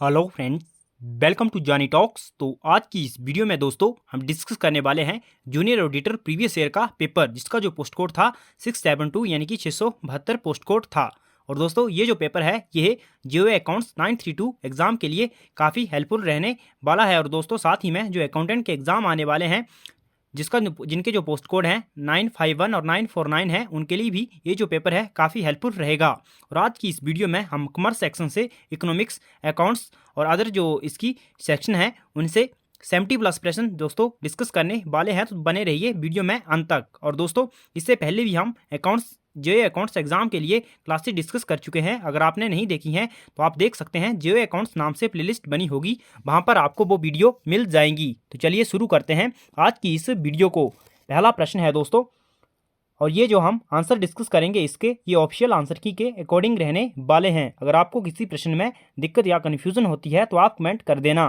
Hello friends, welcome to जानी talks. तो आज की इस वीडियो में दोस्तों हम डिस्कस करने वाले हैं जूनियर ऑडिटर प्रीवियस ईयर का पेपर, जिसका जो पोस्ट कोड था 672 यानी कि 672 पोस्ट कोड था। और दोस्तों ये जो पेपर है ये जीओए अकाउंट्स 932 एग्जाम के लिए काफ़ी हेल्पफुल रहने वाला है। और दोस्तों साथ ही में जो अकाउंटेंट के एग्जाम आने वाले हैं जिनके जो पोस्ट कोड हैं 951 और 949 हैं, उनके लिए भी ये जो पेपर है काफ़ी हेल्पफुल रहेगा। और आज की इस वीडियो में हम कॉमर्स सेक्शन से इकोनॉमिक्स, अकाउंट्स और अदर जो इसकी सेक्शन है उनसे 70+ प्रश्न दोस्तों डिस्कस करने वाले हैं। तो बने रहिए वीडियो में अंत तक। और दोस्तों इससे पहले भी हम जेईई अकाउंट्स एग्जाम के लिए क्लासेस डिस्कस कर चुके हैं। अगर आपने नहीं देखी हैं तो आप देख सकते हैं, जेईई अकाउंट्स नाम से प्लेलिस्ट बनी होगी, वहां पर आपको वो वीडियो मिल जाएंगी। तो चलिए शुरू करते हैं आज की इस वीडियो को। पहला प्रश्न है दोस्तों, और ये जो हम आंसर डिस्कस करेंगे इसके ये ऑफिशियल आंसर की के अकॉर्डिंग रहने वाले हैं। अगर आपको किसी प्रश्न में दिक्कत या कन्फ्यूजन होती है तो आप कमेंट कर देना।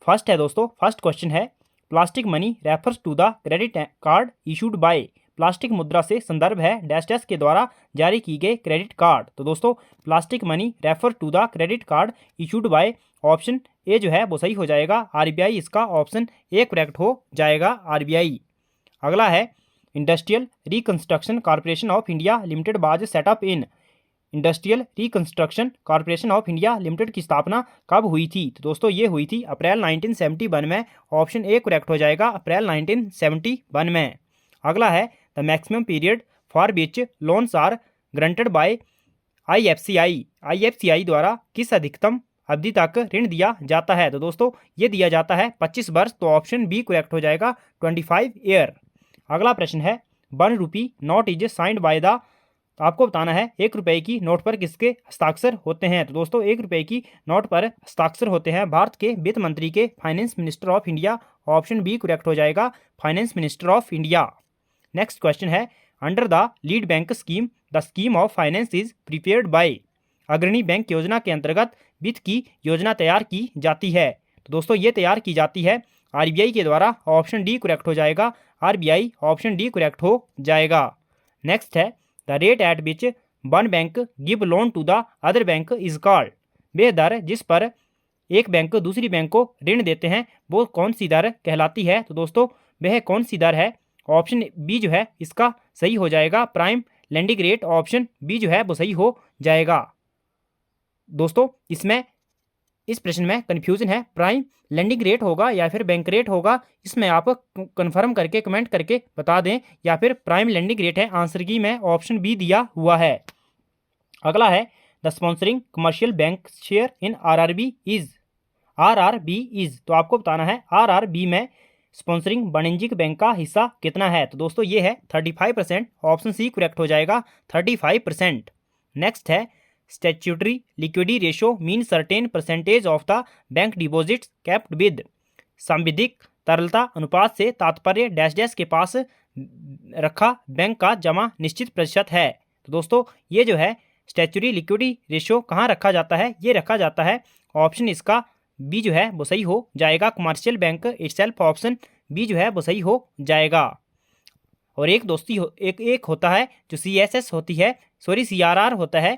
फर्स्ट है दोस्तों, फर्स्ट क्वेश्चन है, plastic money refers to the credit card issued by. Plastic मुद्रा से संदर्भ है डैश डैश के द्वारा जारी की गए क्रेडिट कार्ड। तो दोस्तों plastic money refer to the credit card issued by, option A जो है वो सही हो जाएगा, आरबीआई इसका ऑप्शन ए करेक्ट हो जाएगा, आरबीआई। अगला है, industrial reconstruction corporation of India limited was setup in. Industrial reconstruction corporation of India limited की स्थापना कब हुई थी? तो दोस्तों ये हुई थी अप्रैल 1971 में, ऑप्शन ए करेक्ट हो जाएगा, अप्रैल 1971 में। अगला है, the maximum period for which loans are granted by IFCI. IFCI द्वारा किस अधिकतम अवधि तक ऋण दिया जाता है? तो दोस्तों ये दिया जाता है 25 वर्ष, तो ऑप्शन बी करेक्ट हो जाएगा, 25 ईयर। अगला प्रश्न है, 1 rupee note is signed by the. आपको बताना है 1 रुपए की नोट पर किसके हस्ताक्षर होते हैं? तो दोस्तों 1 रुपए की नोट पर हस्ताक्षर होते हैं भारत के वित्त मंत्री के, finance minister of India, option B correct हो जाएगा, finance minister of India. Next question है, under the lead bank scheme the scheme of finance is prepared by. अग्रणी बैंक योजना के अंतर्गत वित्त की योजना तैयार की जाती है। तो दोस्तों ये तैयार की जाती है आरबीआई के द्वारा, ऑप्शन डी करेक्ट हो जाएगा, आरबीआई, ऑप्शन डी करेक्ट हो जाएगा। नेक्स्ट है, the rate at which one bank give loan to the other bank is called. वह दर जिस पर एक बैंक दूसरी बैंक को ऋण देते हैं वो कौन सी दर कहलाती है? तो दोस्तों वह कौन सी दर है? ऑप्शन बी जो है इसका सही हो जाएगा, prime lending rate, option B जो है वो सही हो जाएगा। दोस्तों इसमें इस प्रश्न में कंफ्यूजन है, प्राइम लेंडिंग रेट होगा या फिर बैंक रेट होगा, इसमें आप कंफर्म करके कमेंट करके बता दें, या फिर प्राइम लेंडिंग रेट है आंसर की में ऑप्शन बी दिया हुआ है। अगला है, the sponsoring commercial bank share in RRB is. तो आपको बताना है आरआरबी में स्पॉन्सरिंग वाणिज्यिक बैंक का हिस्सा कितना है? तो दोस्तों ये है 35%, ऑप्शन सी करेक्ट हो जाएगा, 35%। नेक्स्ट है, statutory liquidity ratio mean certain percentage of the bank deposits kept with. सांविधिक तरलता अनुपात से तात्पर्य डैश डैश के पास रखा बैंक का जमा निश्चित प्रतिशत है। तो दोस्तों ये जो है स्टैट्यूटरी लिक्विडिटी रेशियो कहाँ रखा जाता है? ये रखा जाता है, ऑप्शन इसका बी जो है वो सही हो जाएगा, commercial bank itself, option B जो है वो सही हो जाएगा। और एक होता है जो सीएसएस होती है, सॉरी सीआरआर होता है,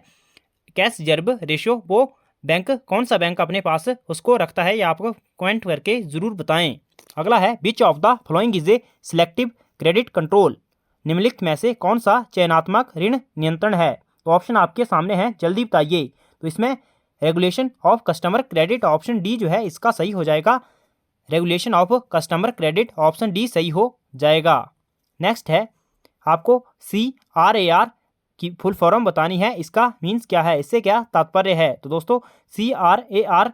कैश रिजर्व रेशियो, वो बैंक कौन सा बैंक अपने पास उसको रखता है, या आपको कमेंट करके जरूर बताएं। अगला है, which of the following is a selective credit control. निम्नलिखित में से कौन सा चयनात्मक ऋण नियंत्रण है? तो ऑप्शन आपके सामने है, जल्दी बताइए। तो इसमें regulation of customer credit, option D जो है इसका सही हो जाएगा, regulation of customer credit, option D सही हो जाएगा। नेक्स्ट है, आपको CRAR की फुल फॉर्म बतानी है, इसका मीन्स क्या है, इससे क्या तात्पर्य है? तो दोस्तों CRAR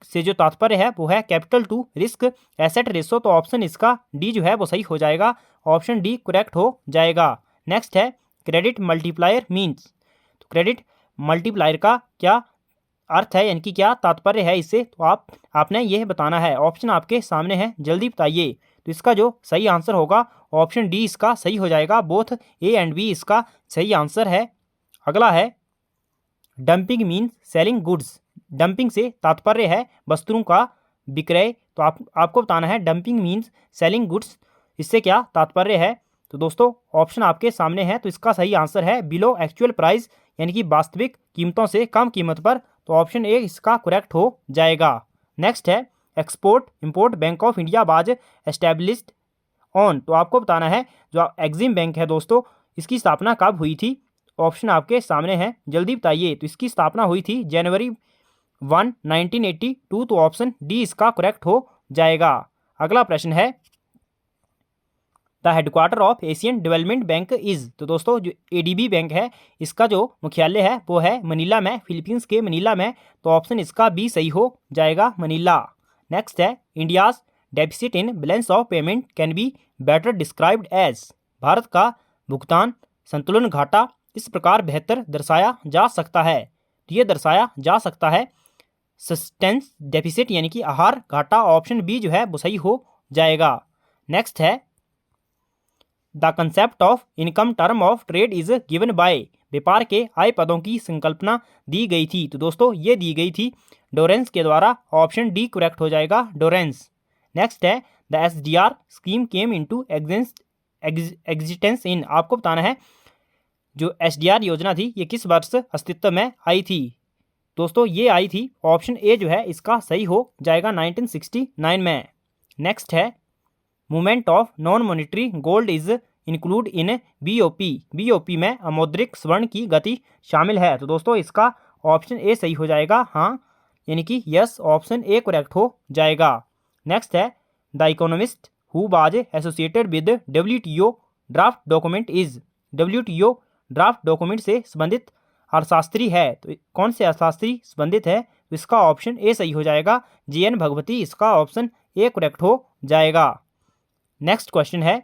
से जो तात्पर्य है वो है capital to risk asset ratio, तो ऑप्शन इसका डी जो है वो सही हो जाएगा, ऑप्शन डी करेक्ट हो जाएगा। नेक्स्ट है, क्रेडिट मल्टीप्लायर मीन्स। तो क्रेडिट मल्टीप्लायर का क्या अर्थ है, यानी कि क्या तात्पर्य है इससे? तो आपने यह बताना है, ऑप्शन आपके सामने है, जल्दी बताइए। तो इसका जो सही आंसर होगा ऑप्शन डी इसका सही हो जाएगा, बोथ ए एंड बी इसका सही आंसर है। अगला है, dumping mean selling goods. Dumping से तात्पर्य है वस्तुओं का विक्रय, तो आपको बताना है डंपिंग मीन्स सेलिंग गुड्स, इससे क्या तात्पर्य है? तो दोस्तों ऑप्शन आपके सामने है, तो इसका सही आंसर है बिलो एक्चुअल प्राइस, यानी कि वास्तविक कीमतों से कम कीमत पर तो ऑप्शन ए इसका करेक्ट हो जाएगा। नेक्स्ट है export import bank of India was established on, तो आपको बताना है जो एग्जिम बैंक है दोस्तों इसकी स्थापना कब हुई थी। ऑप्शन आपके सामने है, जल्दी बताइए। तो इसकी स्थापना हुई थी जनवरी 1, 1982, तो ऑप्शन डी इसका करेक्ट हो जाएगा। अगला प्रश्न है the headquarter of Asian development bank is, तो दोस्तों जो एडीबी बैंक है इसका जो मुख्यालय है वो है मनीला में, फिलीपींस के मनीला में, तो ऑप्शन इसका बी सही हो जाएगा, मनीला। नेक्स्ट है India's deficit in balance of payment can be better described as, Bharat का भुगतान संतुलन घाटा इस प्रकार बेहतर दर्शाया जा सकता है, तो ये दर्शाया जा सकता है सस्टेंस डेफिसिट यानी कि आहार घाटा, ऑप्शन बी जो है वो सही हो जाएगा। नेक्स्ट है the concept of income term of trade is given by, व्यापार के आय पदों की संकल्पना दी गई थी, तो दोस्तों ये दी गई थी डोरेंस के द्वारा, ऑप्शन डी करेक्ट हो जाएगा, डोरेंस। नेक्स्ट है the SDR scheme came into existence in, आपको बताना है जो एसडीआर योजना थी ये किस वर्ष अस्तित्व में आई थी। दोस्तों ये आई थी, ऑप्शन ए जो है इसका सही हो जाएगा, 1969 में। नेक्स्ट है movement of non monetary gold is include in BOP, BOP में अमौद्रिक स्वर्ण की गति शामिल है, तो दोस्तों इसका ऑप्शन ए सही हो जाएगा, हाँ यानी कि यस, ऑप्शन ए करेक्ट हो जाएगा। नेक्स्ट है the economist who was associated with WTO draft document is, WTO draft document से संबंधित अर्थशास्त्री है, तो कौन से अर्थशास्त्री संबंधित है, तो इसका ऑप्शन ए सही हो जाएगा, जीएन भगवती, इसका ऑप्शन ए करेक्ट हो जाएगा। नेक्स्ट क्वेश्चन है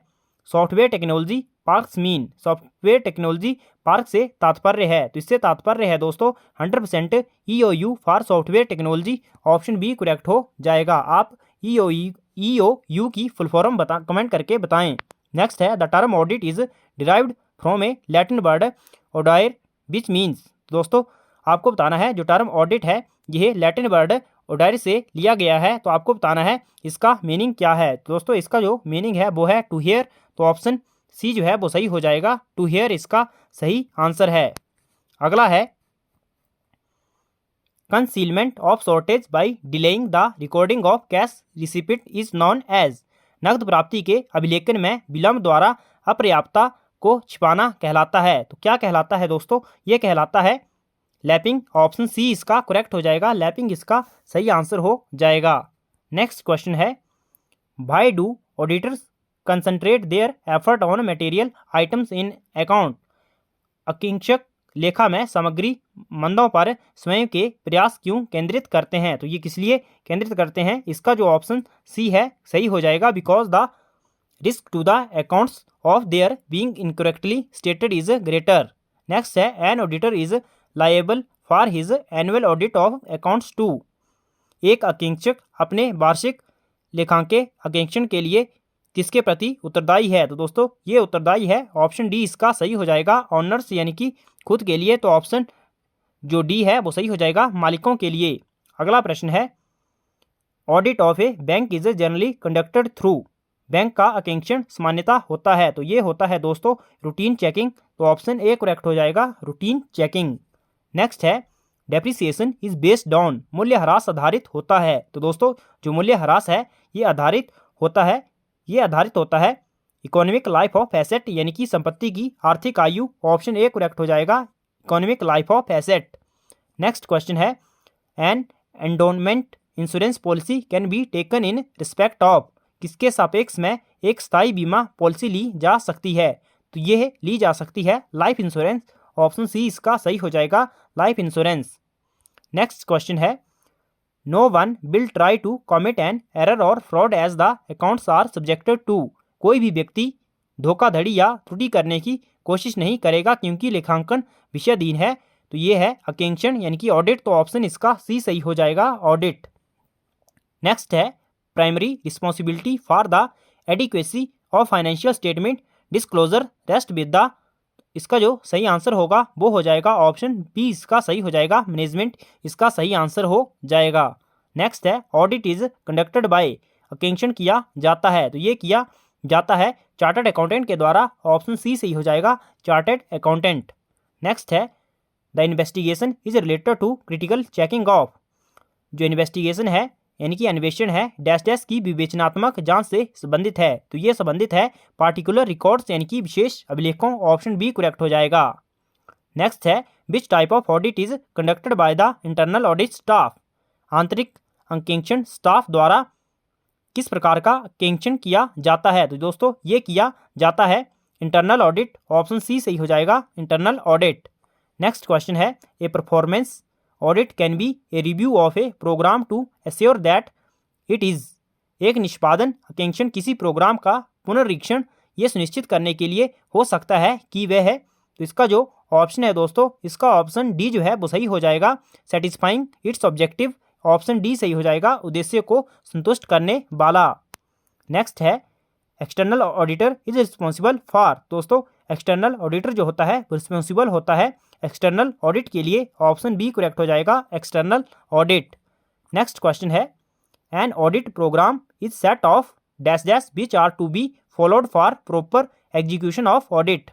software technology parks mean, software technology park से तात्पर्य है, तो इससे तात्पर्य है दोस्तों 100% EOU for software technology, option B correct हो जाएगा। आप ईओयू की फुल फॉर्म कमेंट करके बताएं। नेक्स्ट है the term audit is derived from A Latin word O'Dwyer which means, दोस्तों आपको बताना है जो टर्म ऑडिट है यह लैटिन वर्ड ओडायर से लिया गया है, तो आपको बताना है इसका मीनिंग क्या है। तो दोस्तों इसका जो मीनिंग है वो है टू हियर, तो ऑप्शन सी जो है वो सही हो जाएगा, टू हियर इसका सही आंसर है। अगला है concealment of shortage by delaying the recording of cash receipt is known as, नकद प्राप्ति के अभिलेखन में विलंब द्वारा अपर्याप्तता को छिपाना कहलाता है, तो क्या कहलाता है दोस्तों, ये कहलाता है लैपिंग, ऑप्शन सी इसका करेक्ट हो जाएगा, लैपिंग इसका सही आंसर हो जाएगा। नेक्स्ट क्वेश्चन है why do auditors concentrate their effort on material items in account, अंकीक्षक लेखा में सामग्री मंदों पर स्वयं के प्रयास क्यों केंद्रित करते हैं, तो ये किस लिए केंद्रित करते हैं, इसका जो ऑप्शन सी है सही हो जाएगा, because the risk to the accounts of their being incorrectly stated is greater. Next है an auditor is liable for his annual audit of accounts to, एक अंकीक्षक अपने वार्षिक लेखांकन अंकेक्षण के लिए किसके प्रति उत्तरदायी है, तो दोस्तों ये उत्तरदायी है, ऑप्शन डी इसका सही हो जाएगा, ऑनर्स यानी कि खुद के लिए, तो ऑप्शन जो डी है वो सही हो जाएगा, मालिकों के लिए। अगला प्रश्न है audit of A bank is generally conducted through, bank का अंकेक्षण सामान्यता होता है, तो ये होता है दोस्तों रूटीन चेकिंग, तो ऑप्शन ए करेक्ट हो जाएगा, रूटीन चेकिंग। नेक्स्ट है डेप्रिसिएशन इज बेस्ड ऑन, मूल्य ह्रास आधारित होता है, तो दोस्तों जो मूल्य ह्रास है ये आधारित होता है इकोनॉमिक लाइफ ऑफ एसेट यानी कि संपत्ति की आर्थिक आयु, ऑप्शन ए करेक्ट हो जाएगा, economic life of asset. Next question है an endowment insurance policy can be taken in respect of, किसके सापेक्ष में एक स्थायी बीमा पॉलिसी ली जा सकती है, तो यह ली जा सकती है लाइफ इंश्योरेंस, ऑप्शन सी इसका सही हो जाएगा, लाइफ इंश्योरेंस। नेक्स्ट क्वेश्चन है no one will try to commit an error और fraud as the accounts are subjected to, कोई भी व्यक्ति धोखाधड़ी या त्रुटि करने की कोशिश नहीं करेगा क्योंकि लेखांकन विषयाधीन है, तो ये है अंकेक्षण यानी कि ऑडिट, तो ऑप्शन इसका सी सही हो जाएगा, ऑडिट। नेक्स्ट है primary responsibility for the adequacy of financial statement disclosure rest with the, इसका जो सही आंसर होगा वो हो जाएगा ऑप्शन बी इसका सही हो जाएगा, मैनेजमेंट इसका सही आंसर हो जाएगा। नेक्स्ट है ऑडिट इज कंडक्टेड बाय, अंकेक्षण किया जाता है, तो ये किया जाता है चार्टर्ड अकाउंटेंट के द्वारा, ऑप्शन सी सही हो जाएगा, चार्टर्ड अकाउंटेंट। नेक्स्ट है the investigation is related to critical checking of, जो इन्वेस्टिगेशन है यानी कि अन्वेषण है डैश डैश की विवेचनात्मक जांच से संबंधित है, तो ये संबंधित है पार्टिकुलर रिकॉर्ड्स यानी कि विशेष अभिलेखों, ऑप्शन बी करेक्ट हो जाएगा। नेक्स्ट है which type of audit is conducted by the internal audit staff, आंतरिक अंकेक्षण स्टाफ द्वारा किस प्रकार का अंकेक्षण किया जाता है, तो दोस्तों ये किया जाता है इंटरनल ऑडिट, ऑप्शन सी सही हो जाएगा इंटरनल ऑडिट। नेक्स्ट क्वेश्चन है a performance audit can be a review of a program to assure that it is, एक निष्पादन अंकेक्षण किसी प्रोग्राम का पुनरीक्षण ये सुनिश्चित करने के लिए हो सकता है कि वह है, तो इसका जो ऑप्शन है दोस्तों इसका ऑप्शन डी जो है वो सही हो जाएगा satisfying it's objective, option D सही हो जाएगा उद्देश्य को संतुष्ट करने वाला। नेक्स्ट है external auditor is responsible for, दोस्तों एक्सटर्नल ऑडिटर जो होता है रिस्पॉन्सिबल होता है एक्सटर्नल ऑडिट के लिए, ऑप्शन बी करेक्ट हो जाएगा एक्सटर्नल ऑडिट। नेक्स्ट क्वेश्चन है an audit program is set of dash dash which are to be followed for proper execution of audit,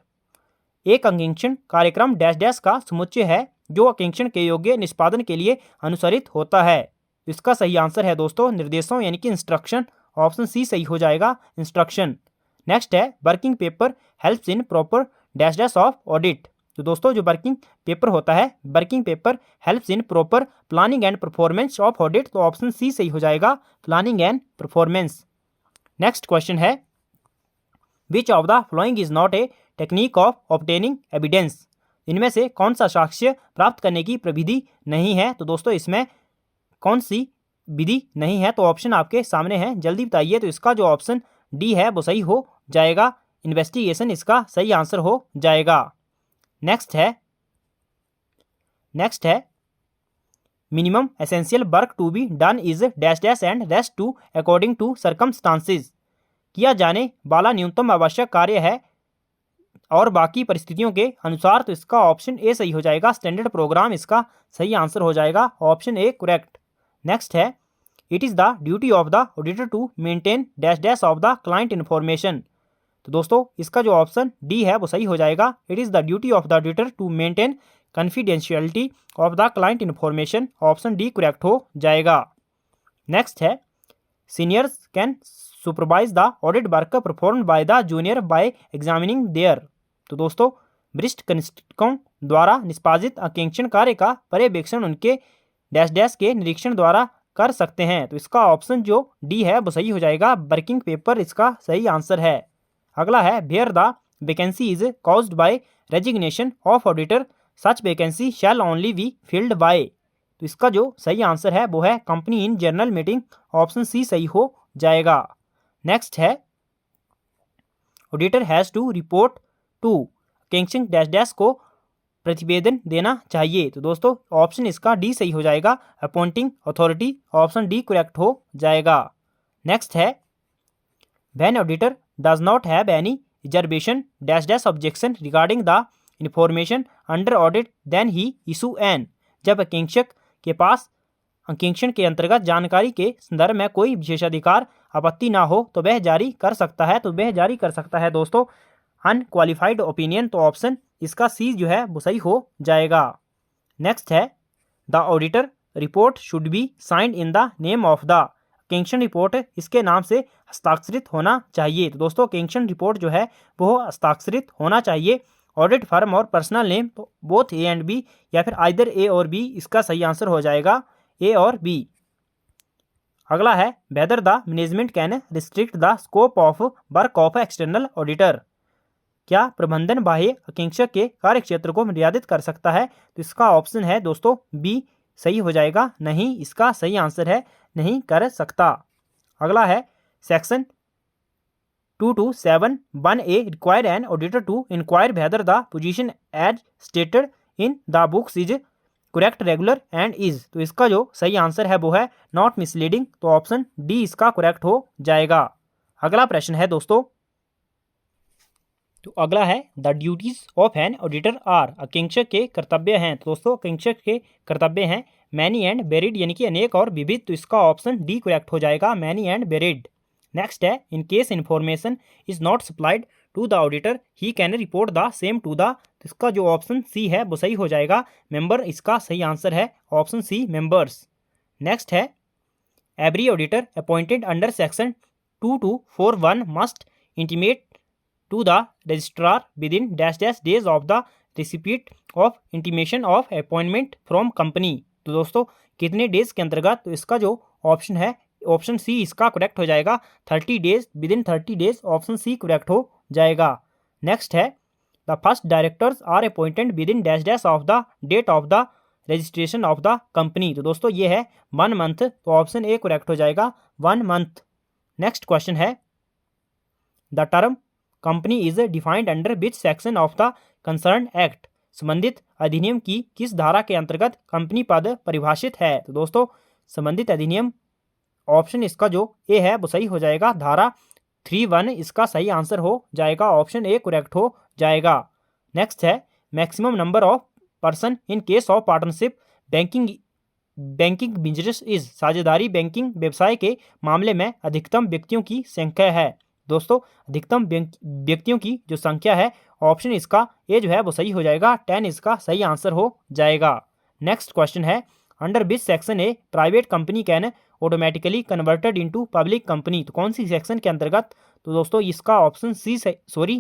एक अंकेक्षण कार्यक्रम डैश डैश का समुच्चय है जो अंकेक्षण के योग्य निष्पादन के लिए अनुसरित होता है, इसका सही आंसर है दोस्तों निर्देशों यानी कि इंस्ट्रक्शन, ऑप्शन सी सही हो जाएगा इंस्ट्रक्शन। नेक्स्ट है working paper helps in proper dash dash of audit, तो दोस्तों जो वर्किंग पेपर होता है working paper helps in proper planning and performance of audit, तो ऑप्शन सी सही हो जाएगा planning and performance. Next question है which of the following is not a technique of obtaining evidence, इनमें से कौन सा साक्ष्य प्राप्त करने की प्रविधि नहीं है, तो दोस्तों इसमें कौन सी विधि नहीं है, तो ऑप्शन आपके सामने है जल्दी बताइए, तो इसका जो ऑप्शन डी है वो सही हो जाएगा इन्वेस्टिगेशन, इसका सही आंसर हो जाएगा। नेक्स्ट है minimum essential work to be done is dash dash and rest to according to circumstances, किया जाने वाला न्यूनतम आवश्यक कार्य है और बाकी परिस्थितियों के अनुसार, तो इसका ऑप्शन ए सही हो जाएगा स्टैंडर्ड प्रोग्राम, इसका सही आंसर हो जाएगा ऑप्शन ए करेक्ट। नेक्स्ट है it is the duty of the auditor to maintain dash dash of the client information, तो दोस्तों इसका जो ऑप्शन डी है वो सही हो जाएगा it is the duty of the auditor to maintain confidentiality of the client information, option D correct हो जाएगा। नेक्स्ट है seniors can supervise the audit work perform by the junior by examining their, तो दोस्तों वरिष्ठ कनिष्ठों द्वारा निष्पादित अंकेक्षण कार्य का पर्यवेक्षण उनके डैश डैश के निरीक्षण द्वारा कर सकते हैं, तो इसका ऑप्शन जो डी है वो सही हो जाएगा वर्किंग पेपर, इसका सही आंसर है। अगला है where the vacancy is caused by resignation of auditor such vacancy shall only be filled by, तो इसका जो सही आंसर है वो है company in general meeting, option C सही हो जाएगा। नेक्स्ट है auditor has to report to अंकेक्षण डैश डैश को प्रतिवेदन देना चाहिए, तो दोस्तों ऑप्शन इसका डी सही हो जाएगा appointing authority, option D correct हो जाएगा। नेक्स्ट है when auditor does not have any reservation dash dash objection regarding the information under audit then he issue an, जब अंकेक्षक के पास अंकेक्षण के अंतर्गत जानकारी के संदर्भ में कोई विशेषाधिकार आपत्ति ना हो तो वह जारी कर सकता है, तो वह जारी कर सकता है दोस्तों अनक्वालिफाइड ओपिनियन, तो ऑप्शन इसका सी जो है वो सही हो जाएगा। नेक्स्ट है the auditor report should be signed in the name of the, अंकेक्षण रिपोर्ट इसके नाम से हस्ताक्षरित होना चाहिए, तो दोस्तों अंकेक्षण रिपोर्ट जो है वो हस्ताक्षरित होना चाहिए। ऑडिट फर्म और पर्सनल नेम तो बोथ ए एंड बी या फिर आइदर ए और बी, इसका सही आंसर हो जाएगा ए और बी। अगला है whether the management can restrict the scope of work of external auditor, क्या प्रबंधन बाह्य अंकेक्षक के कार्यक्षेत्र को मर्यादित कर सकता है, तो इसका ऑप्शन है दोस्तों बी सही हो जाएगा नहीं, इसका सही आंसर है नहीं कर सकता। अगला है section 2271A require an auditor to inquire whether the position as stated in the books is correct regular and is, तो इसका जो सही आंसर है वो है नॉट मिसलीडिंग, तो ऑप्शन डी इसका करेक्ट हो जाएगा। अगला प्रश्न है दोस्तों, तो अगला है the duties of an auditor are, अंकेक्षक के कर्तव्य हैं, तो दोस्तों अंकेक्षक के कर्तव्य हैं मैनी एंड वेरिड यानी कि अनेक और विविध, तो इसका ऑप्शन डी करेक्ट हो जाएगा मैनी एंड वेरिड। नेक्स्ट है in case information is not supplied to the auditor he can report the same to the, इसका जो ऑप्शन सी है वो सही हो जाएगा। मेंबर इसका सही आंसर है ऑप्शन सी मेंबर्स। नेक्स्ट है every auditor appointed under section 2241 must intimate to the registrar within dash dash days of the receipt of intimation of appointment from company. तो दोस्तों कितने डेज के अंतर्गत, तो इसका जो ऑप्शन है ऑप्शन सी इसका करेक्ट हो जाएगा 30 days, within 30 days option C correct हो जाएगा। नेक्स्ट है the first directors are appointed within dash dash of the date of the registration of the company. तो दोस्तों ये है 1 मंथ, तो ऑप्शन ए करेक्ट हो जाएगा 1 मंथ। नेक्स्ट क्वेश्चन है the term company is defined under which section of the concern act, संबंधित अधिनियम की किस धारा के अंतर्गत कंपनी पद परिभाषित है। तो दोस्तों संबंधित अधिनियम ऑप्शन इसका जो ए है वो सही हो जाएगा, धारा 31 इसका सही आंसर हो जाएगा, ऑप्शन ए करेक्ट हो जाएगा। नेक्स्ट है maximum number of person in case of partnership banking business is, साझेदारी बैंकिंग व्यवसाय के मामले में अधिकतम व्यक्तियों की संख्या है। दोस्तों अधिकतम व्यक्तियों की जो संख्या है ऑप्शन इसका ए जो है वो सही हो जाएगा, 10 इसका सही आंसर हो जाएगा। नेक्स्ट क्वेश्चन है under which section A private company can automatically converted into public company, तो कौन सी सेक्शन के अंतर्गत, तो दोस्तों इसका ऑप्शन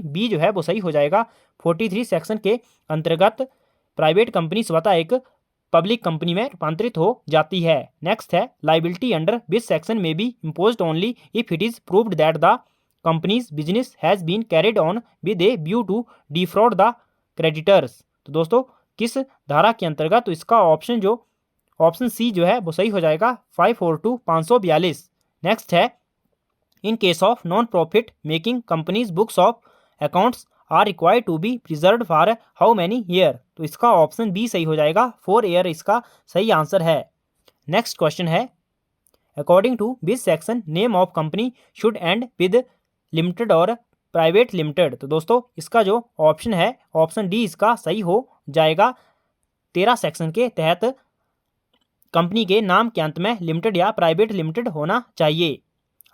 बी जो है वो सही हो जाएगा, 43 सेक्शन के अंतर्गत प्राइवेट कंपनी स्वतः एक पब्लिक कंपनी में रूपांतरित हो जाती है। नेक्स्ट है liability under which section may be imposed only if it is proved that the company's business has been carried on with a view to defraud the creditors. तो दोस्तों किस धारा के अंतर्गत, तो इसका ऑप्शन सी जो है वो सही हो जाएगा 542 542। नेक्स्ट है in case of non profit making companies books of accounts are required to be preserve for how many year, तो इसका ऑप्शन बी सही हो जाएगा, 4 ईयर इसका सही आंसर है। नेक्स्ट क्वेश्चन है according to which section name of company should end with limited और प्राइवेट लिमिटेड, तो दोस्तों इसका जो ऑप्शन है ऑप्शन डी इसका सही हो जाएगा, 13 सेक्शन के तहत कंपनी के नाम के अंत में लिमिटेड या प्राइवेट लिमिटेड होना चाहिए।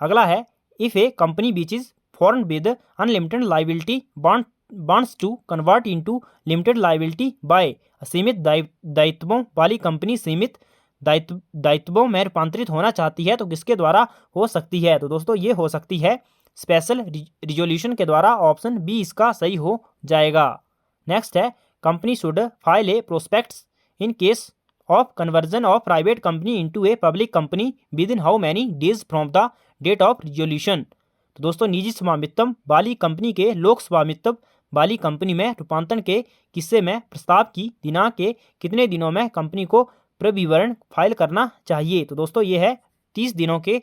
अगला है if a company which is form with unlimited liability wants to convert into limited liability by सीमित दायित्वों वाली कंपनी सीमित दायित्वों में रूपांतरित होना चाहती है, तो किसके द्वारा हो सकती है, तो दोस्तों ये हो सकती है स्पेशल रिजोल्यूशन के द्वारा, ऑप्शन बी इसका सही हो जाएगा। नेक्स्ट है company should file a prospectus in case of conversion of private company into a public company within how many days from the date of resolution, तो दोस्तों निजी स्वामित्व वाली कंपनी के लोक स्वामित्व वाली कंपनी में रूपांतरण के किस्से में प्रस्ताव की दिनांक के कितने दिनों में कंपनी को प्रविवरण फाइल करना चाहिए, तो दोस्तों ये है 30 दिनों के,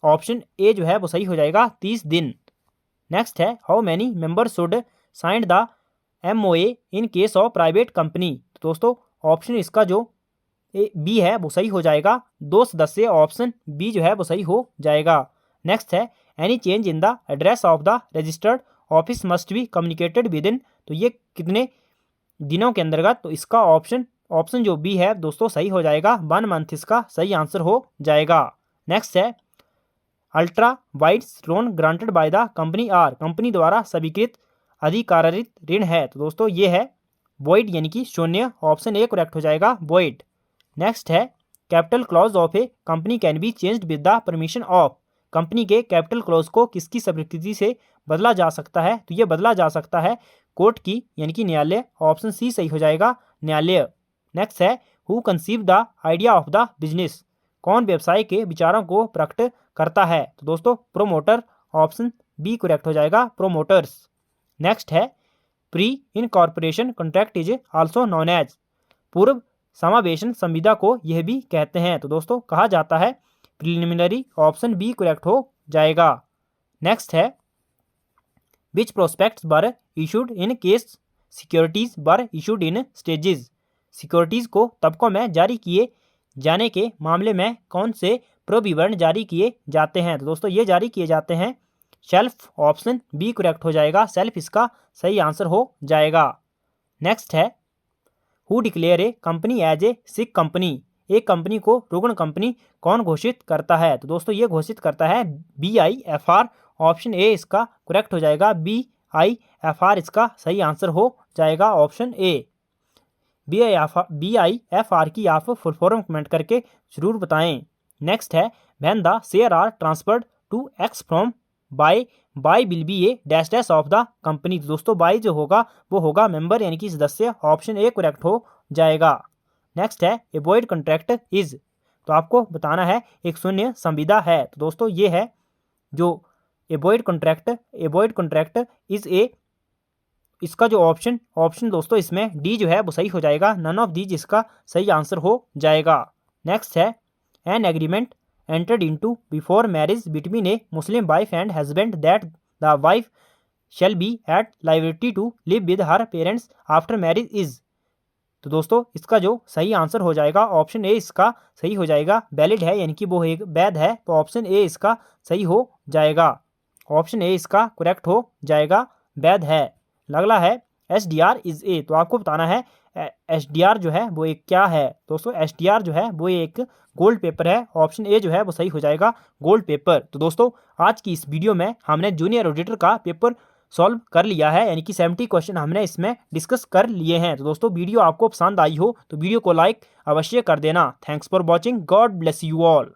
ऑप्शन ए जो है वो सही हो जाएगा 30 दिन। नेक्स्ट है how many member should sign the MOA in case of private company, तो दोस्तों ऑप्शन इसका जो बी है वो सही हो जाएगा, 2 सदस्य, ऑप्शन बी जो है वो सही हो जाएगा। नेक्स्ट है any change in the address of the registered office must be communicated with in, तो ये कितने दिनों के अंतर्गत, तो इसका ऑप्शन जो बी है दोस्तों सही हो जाएगा, 1 मंथ इसका सही आंसर हो जाएगा। नेक्स्ट है ultra vires loan granted by the company are, company द्वारा स्वीकृत अधिकारित ऋण है, तो दोस्तों ये है वॉइड यानी कि शून्य, ऑप्शन ए करेक्ट हो जाएगा वॉइड। नेक्स्ट है capital clause of A company can be changed with the permission of, company के कैपिटल क्लॉज को किसकी स्वीकृति से बदला जा सकता है, तो ये बदला जा सकता है कोर्ट की यानी कि न्यायालय, ऑप्शन सी सही हो जाएगा न्यायालय। नेक्स्ट है who conceive the idea of the business, कौन व्यवसाय के विचारों को प्रकट करता है, तो दोस्तों प्रोमोटर, ऑप्शन बी करेक्ट हो जाएगा प्रोमोटर्स। नेक्स्ट है pre incorporation contract is also known as, पूर्व समावेशन संविदा को यह भी कहते हैं, तो दोस्तों कहा जाता है प्रिलिमिनरी, ऑप्शन बी करेक्ट हो जाएगा। नेक्स्ट है which prospectus were issued in case securities were issued in stages, securities को तबकों में जारी किए जाने के मामले में कौन से प्रविवरण जारी किए जाते हैं, तो दोस्तों ये जारी किए जाते हैं शेल्फ, ऑप्शन बी करेक्ट हो जाएगा, शेल्फ इसका सही आंसर हो जाएगा। नेक्स्ट है who declare a company as a sick company, एक कंपनी को रुग्ण कंपनी कौन घोषित करता है, तो दोस्तों ये घोषित करता है BIFR, ऑप्शन ए इसका करेक्ट हो जाएगा BIFR इसका सही आंसर हो जाएगा ऑप्शन ए। BIFR की आप फुल फॉर्म कमेंट करके जरूर बताएं। नेक्स्ट है when the share are transferred to X from Y will be a dash dash of the company. दोस्तों बाय जो होगा वो होगा मेंबर यानी कि सदस्य, ऑप्शन ए करेक्ट हो जाएगा। नेक्स्ट है एवॉइड कॉन्ट्रैक्ट इज, तो आपको बताना है एक शून्य संविदा है। तो दोस्तों ये है जो एवॉइड कॉन्ट्रैक्ट इज ए, इसका जो ऑप्शन दोस्तों इसमें डी जो है वो सही हो जाएगा, नन ऑफ दीज इसका सही आंसर हो जाएगा। नेक्स्ट है an agreement entered into before marriage between a Muslim wife and husband that the wife shall be at liberty to live with her parents after marriage is, तो दोस्तों इसका जो सही आंसर हो जाएगा ऑप्शन ए इसका सही हो जाएगा, वैलिड है यानी कि वो एक वैध है, तो ऑप्शन ए इसका सही हो जाएगा, ऑप्शन ए इसका करेक्ट हो जाएगा, वैध है। अगला है SDR इज ए, तो आपको बताना है SDR जो है वो एक क्या है। दोस्तों SDR जो है वो एक गोल्ड पेपर है, ऑप्शन ए जो है वो सही हो जाएगा, गोल्ड पेपर। तो दोस्तों आज की इस वीडियो में हमने जूनियर ऑडिटर का पेपर सॉल्व कर लिया है, यानी कि 70 क्वेश्चन हमने इसमें डिस्कस कर लिए हैं। तो दोस्तों वीडियो आपको पसंद आई हो तो वीडियो को लाइक अवश्य कर देना। Thanks for watching, God bless you all.